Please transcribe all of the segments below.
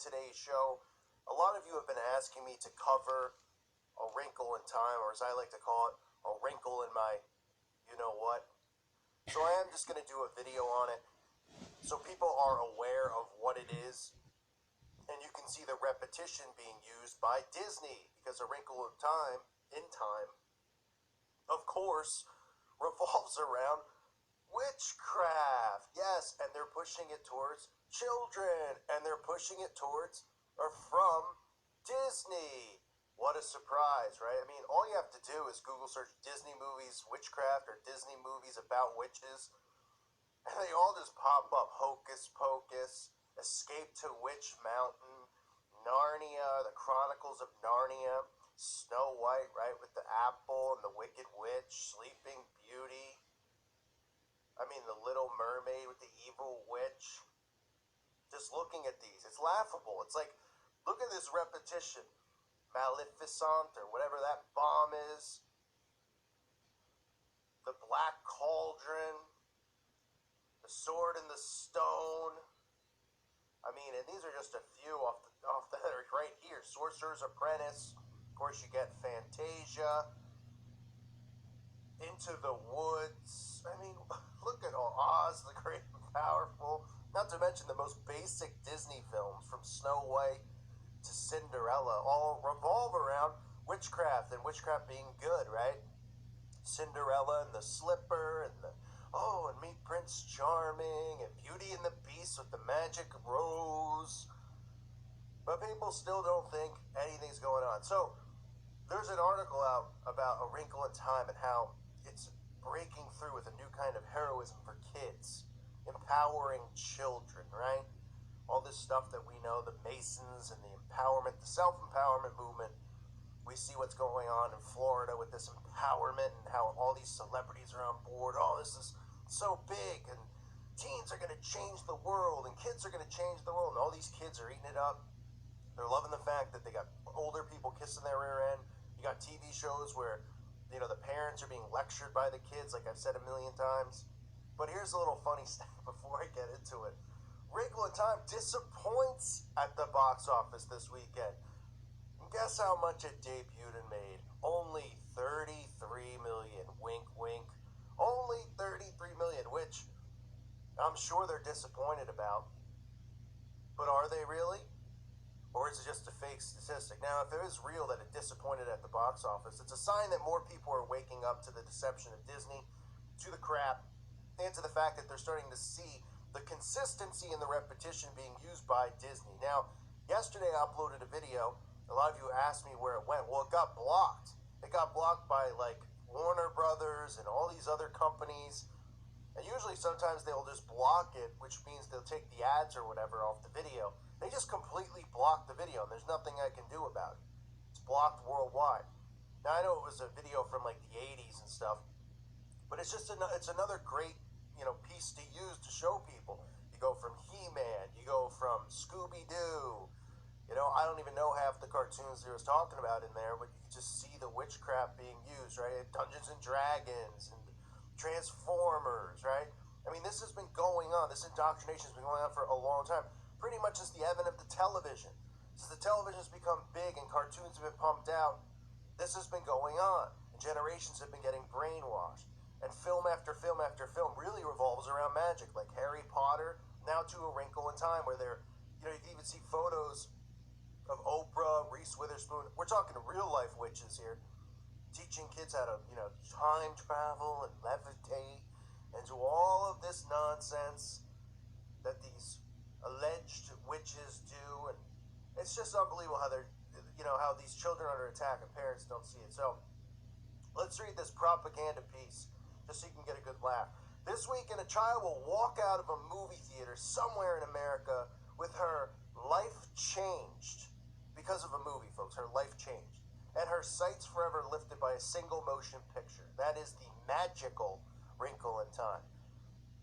today's show. A lot of you have been asking me to cover a wrinkle in time, or as I like to call it, a wrinkle in my you-know-what. So I am just going to do a video on it so people are aware of what it is, and you can see the repetition being used by Disney, because A Wrinkle in Time, of course, revolves around witchcraft. Yes, and they're pushing it towards children, and they're pushing it towards or from Disney. What a surprise, right? I mean, all you have to do is Google search Disney movies witchcraft or Disney movies about witches, and they all just pop up. Hocus Pocus, Escape to Witch Mountain, Narnia, The Chronicles of Narnia, Snow White, right, with the apple and the Wicked Witch, Sleeping Beauty. I mean, The Little Mermaid with the evil witch. Just looking at these, it's laughable. It's like, look at this repetition. Maleficent, or whatever that bomb is. The Black Cauldron. The Sword and the Stone. I mean, and these are just a few off the right here. Sorcerer's Apprentice. Of course, you get Fantasia. Into the Woods. I mean, look at all. Oz, the Great and Powerful. Not to mention the most basic Disney films, from Snow White to Cinderella, all revolve around witchcraft, and witchcraft being good, right? Cinderella and the slipper, and and Meet Prince Charming, and Beauty and the Beast with the magic rose. But people still don't think anything's going on. So there's an article out about A Wrinkle in Time and how it's breaking through with a new kind of heroism for kids, empowering children, right? All this stuff that we know, the Masons and the empowerment, the self-empowerment movement. We see what's going on in Florida with this empowerment and how all these celebrities are on board. Oh, this is so big, and teens are going to change the world, and kids are going to change the world, and all these kids are eating it up. They're loving the fact that they got older people kissing their rear end. You got TV shows where, the parents are being lectured by the kids, like I've said a million times. But here's a little funny stuff before I get into it. Wrinkle in Time disappoints at the box office this weekend. And guess how much it debuted and made? Only $33 million. Wink, wink. Only $33 million, which I'm sure they're disappointed about. But are they really? Or is it just a fake statistic? Now, if it is real that it disappointed at the box office, it's a sign that more people are waking up to the deception of Disney, to the crap, and to the fact that they're starting to see the consistency and the repetition being used by Disney. Now, yesterday I uploaded a video. A lot of you asked me where it went. Well, it got blocked. It got blocked by, Warner Brothers and all these other companies. And usually sometimes they'll just block it, which means they'll take the ads or whatever off the video. They just completely block the video, and there's nothing I can do about it. It's blocked worldwide. Now, I know it was a video from, the 80s and stuff, but it's just it's another great, piece to use to show people. You go from He-Man, you go from Scooby-Doo. I don't even know half the cartoons they was talking about in there, but you can just see the witchcraft being used, right? Dungeons and Dragons and Transformers, right? I mean, this has been going on. This indoctrination has been going on for a long time. Pretty much since the advent of the television. Since the television has become big and cartoons have been pumped out, this has been going on. And generations have been getting brainwashed. And film after film after film really revolves around magic, like Harry Potter, now to A Wrinkle in Time, where you can even see photos of Oprah, Reese Witherspoon. We're talking real life witches here, teaching kids how to, time travel and levitate and do all of this nonsense that these alleged witches do. And it's just unbelievable how they're, how these children are under attack and parents don't see it. So let's read this propaganda piece just so you can get a good laugh. This weekend, a child will walk out of a movie theater somewhere in America with her life changed because of a movie, folks. Her life changed. And her sight's forever lifted by a single motion picture. That is the magical Wrinkle in Time.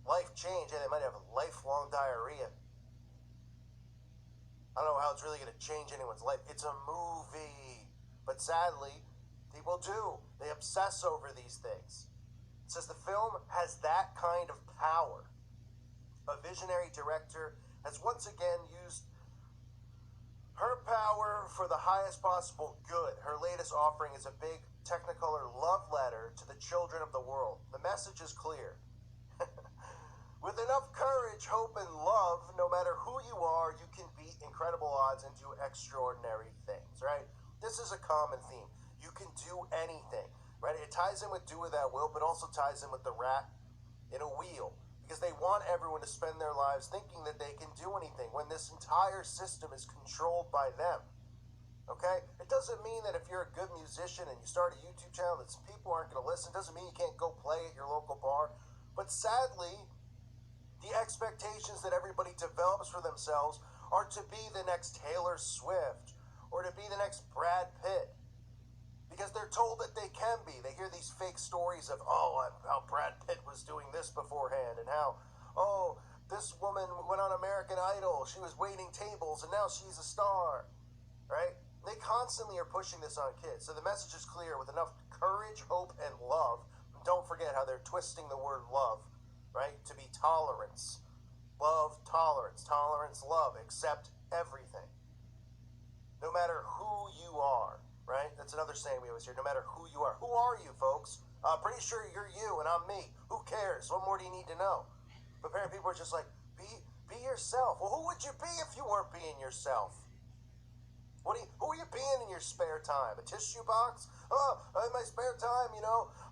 Life change, and they might have lifelong diarrhea. I don't know how it's really going to change anyone's life. It's a movie. But sadly, people do. They obsess over these things. It says the film has that kind of power. A visionary director has once again used Her power for the highest possible good. Her latest offering is a big Technicolor love letter to the children of the world. The message is clear. With enough courage, hope, and love, no matter who you are, you can beat incredible odds and do extraordinary things, right? This is a common theme. You can do anything, right? It ties in with do with that will, but also ties in with the rat in a wheel, because they want everyone to spend their lives thinking that they can do anything when this entire system is controlled by them. Okay? It doesn't mean that if you're a good musician and you start a YouTube channel that people aren't going to listen. It doesn't mean you can't go play at your local bar. But sadly, the expectations that everybody develops for themselves are to be the next Taylor Swift or to be the next Brad Pitt, because they're told that they can be. They hear these fake stories of, how Brad Pitt was doing this beforehand and how, this woman went on American Idol. She was waiting tables and now she's a star, right? They constantly are pushing this on kids. So the message is clear: with enough courage, hope, and love. Don't forget how they're twisting the word love, right? To be tolerance. Love, tolerance. Tolerance, love. Accept everything. No matter who you are, right? That's another saying we always hear. No matter who you are. Who are you, folks? Pretty sure you're you and I'm me. Who cares? What more do you need to know? But apparently people are just like, be yourself. Well, who would you be if you weren't being yourself? Who are you being in your spare time? A tissue box? In my spare time,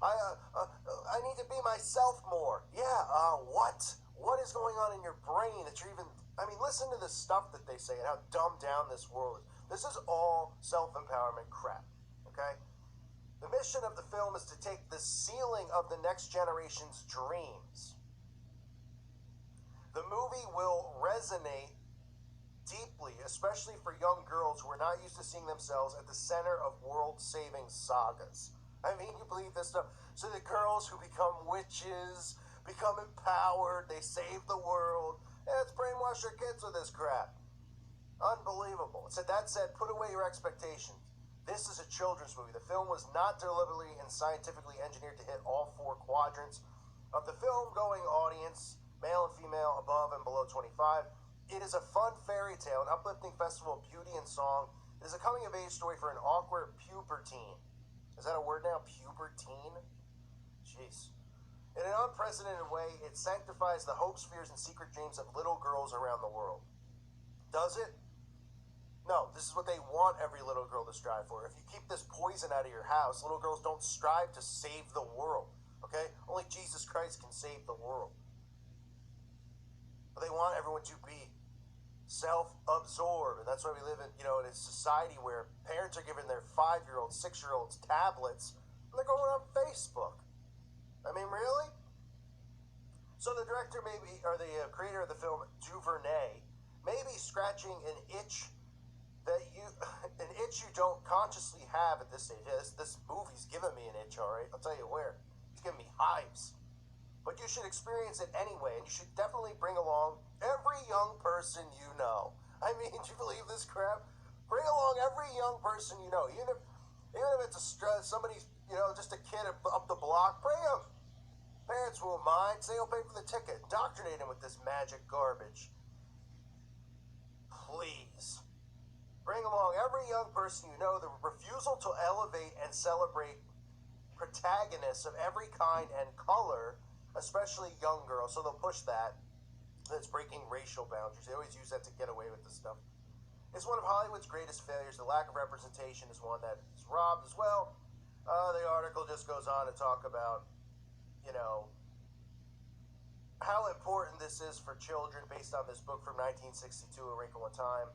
I need to be myself more. Yeah, what? What is going on in your brain that you're even... listen to the stuff that they say and how dumbed down this world is. This is all self-empowerment crap, okay? The mission of the film is to take the ceiling of the next generation's dreams. The movie will resonate deeply, especially for young girls who are not used to seeing themselves at the center of world-saving sagas. You believe this stuff? So the girls who become witches, become empowered, they save the world. Let's brainwash our kids with this crap. Unbelievable. So that said, put away your expectations. This is a children's movie. The film was not deliberately and scientifically engineered to hit all four quadrants of the film-going audience, male and female, above and below 25. It is a fun fairy tale, an uplifting festival of beauty and song. It is a coming-of-age story for an awkward puberteen. Is that a word now? Puberteen? Jeez. In an unprecedented way, it sanctifies the hopes, fears, and secret dreams of little girls around the world. Does it? No, this is what they want every little girl to strive for. If you keep this poison out of your house, little girls don't strive to save the world, okay? Only Jesus Christ can save the world. But they want everyone to be self-absorbed, and that's why we live in a society where parents are giving their 5-year-olds, 6-year-olds tablets, and they're going on Facebook. Really? So the director or the creator of the film, Duvernay, may be scratching an itch you don't consciously have at this stage. This movie's giving me an itch, all right? I'll tell you where. It's giving me hives. But you should experience it anyway, and you should definitely bring along every young person you know. Do you believe this crap? Bring along every young person you know, even if it's somebody's, just a kid up the block. Bring them. Parents won't mind. Say you'll pay for the ticket. Indoctrinate them with this magic garbage. Please. Bring along every young person you know. The refusal to elevate and celebrate protagonists of every kind and color, especially young girls, so they'll push that. That's breaking racial boundaries. They always use that to get away with this stuff. It's one of Hollywood's greatest failures. The lack of representation is one that is robbed as well. The article just goes on to talk about, how important this is for children based on this book from 1962, A Wrinkle in Time.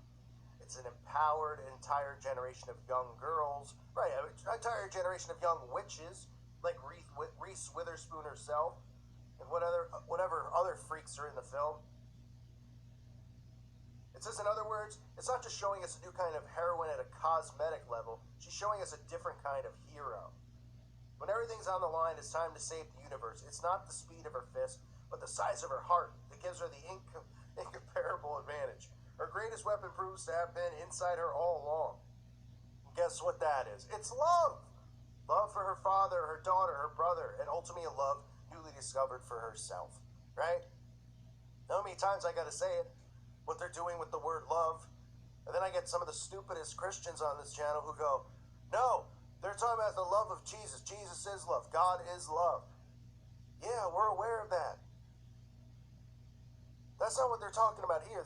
It's an empowered entire generation of young girls, right? An entire generation of young witches, like Reese Witherspoon herself, and whatever other freaks are in the film. It says, in other words, it's not just showing us a new kind of heroine at a cosmetic level. She's showing us a different kind of hero. When everything's on the line, it's time to save the universe. It's not the speed of her fist, but the size of her heart that gives her the incomparable advantage. Her greatest weapon proves to have been inside her all along. And guess what that is? It's love. Love for her father, her daughter, her brother, and ultimately a love newly discovered for herself. Right? How many times I gotta say it? What they're doing with the word love. And then I get some of the stupidest Christians on this channel who go, no, they're talking about the love of Jesus. Jesus is love. God is love. Yeah, we're aware of that. That's not what they're talking about here.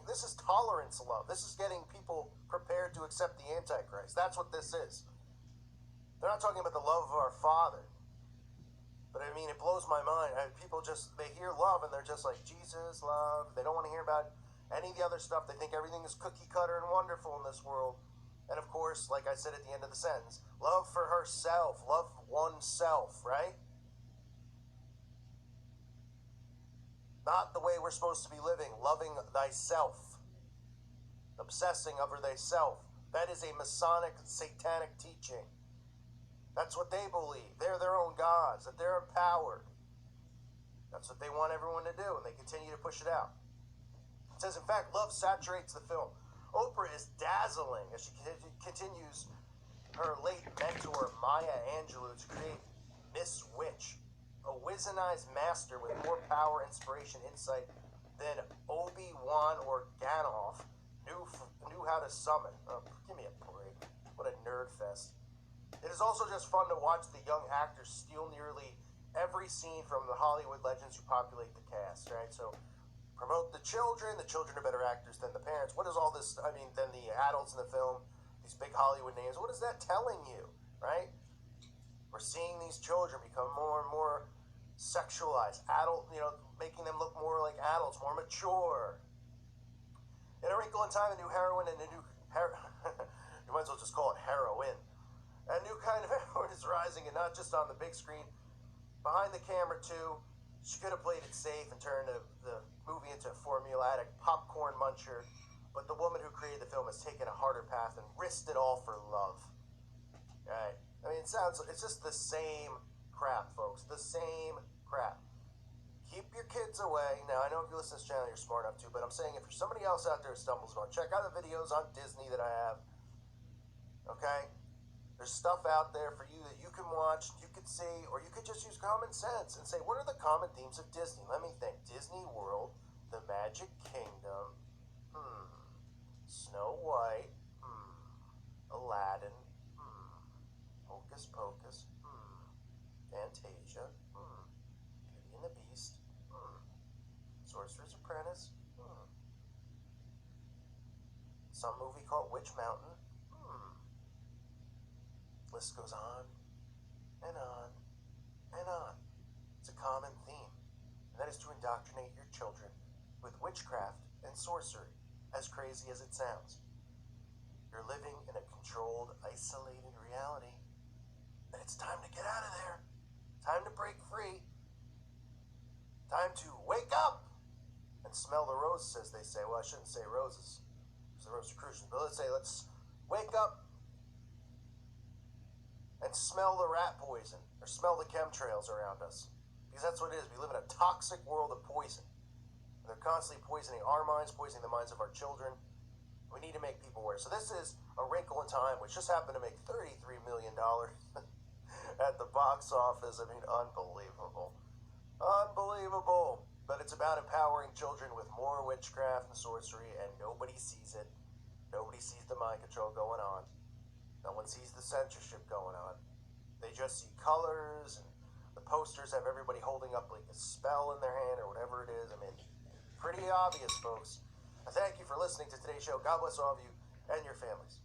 This is tolerance love. This is getting people prepared to accept the Antichrist. That's what this is. They're not talking about the love of our Father. But I mean, it blows my mind. People they hear love and they're just like, Jesus, love. They don't want to hear about any of the other stuff. They think everything is cookie cutter and wonderful in this world. And of course, like I said at the end of the sentence, love for herself, love oneself, right? Not the way we're supposed to be living, loving thyself, obsessing over thyself. That is a Masonic, satanic teaching. That's what they believe. They're their own gods, that they're empowered. That's what they want everyone to do, and they continue to push it out. It says, in fact, love saturates the film. Oprah is dazzling as she continues her late mentor, Maya Angelou, to create Miss Witch, a wizenized master with more power, inspiration, insight than Obi-Wan or Gandalf knew how to summon. Oh, give me a break. What a nerd fest. It is also just fun to watch the young actors steal nearly every scene from the Hollywood legends who populate the cast, right? So, promote the children are better actors than the parents. What is all this, than the adults in the film, these big Hollywood names, what is that telling you, right? We're seeing these children become more and more sexualized, making them look more like adults, more mature. In A Wrinkle in Time, a new heroine and a new you might as well just call it heroin. A new kind of heroine is rising, and not just on the big screen. Behind the camera, too. She could have played it safe and turned the movie into a formulaic popcorn muncher, but the woman who created the film has taken a harder path and risked it all for love. Right? It's just the same crap, folks. The same crap. Keep your kids away. Now, I know if you listen to this channel, you're smart enough to, but I'm saying if you're somebody else out there who stumbles on, check out the videos on Disney that I have. Okay? There's stuff out there for you that you can watch, you can see, or you could just use common sense and say, what are the common themes of Disney? Let me think. Disney World, the Magic Kingdom, Snow White, Aladdin, Hocus Pocus, Fantasia, Beauty and the Beast, Sorcerer's Apprentice, some movie called Witch Mountain. List goes on and on and on. It's a common theme, and that is to indoctrinate your children with witchcraft and sorcery, as crazy as it sounds. You're living in a controlled, isolated reality, and it's time to get out of there. Time to break free. Time to wake up and smell the roses, as they say. Well, I shouldn't say roses, because the Rosicrucians, but let's wake up and smell the rat poison, or smell the chemtrails around us. Because that's what it is. We live in a toxic world of poison. And they're constantly poisoning our minds, poisoning the minds of our children. We need to make people aware. So this is A Wrinkle in Time, which just happened to make $33 million at the box office. Unbelievable. Unbelievable. But it's about empowering children with more witchcraft and sorcery, and nobody sees it. Nobody sees the mind control going on. No one sees the censorship going on. They just see colors, and the posters have everybody holding up like a spell in their hand or whatever it is. Pretty obvious, folks. I thank you for listening to today's show. God bless all of you and your families.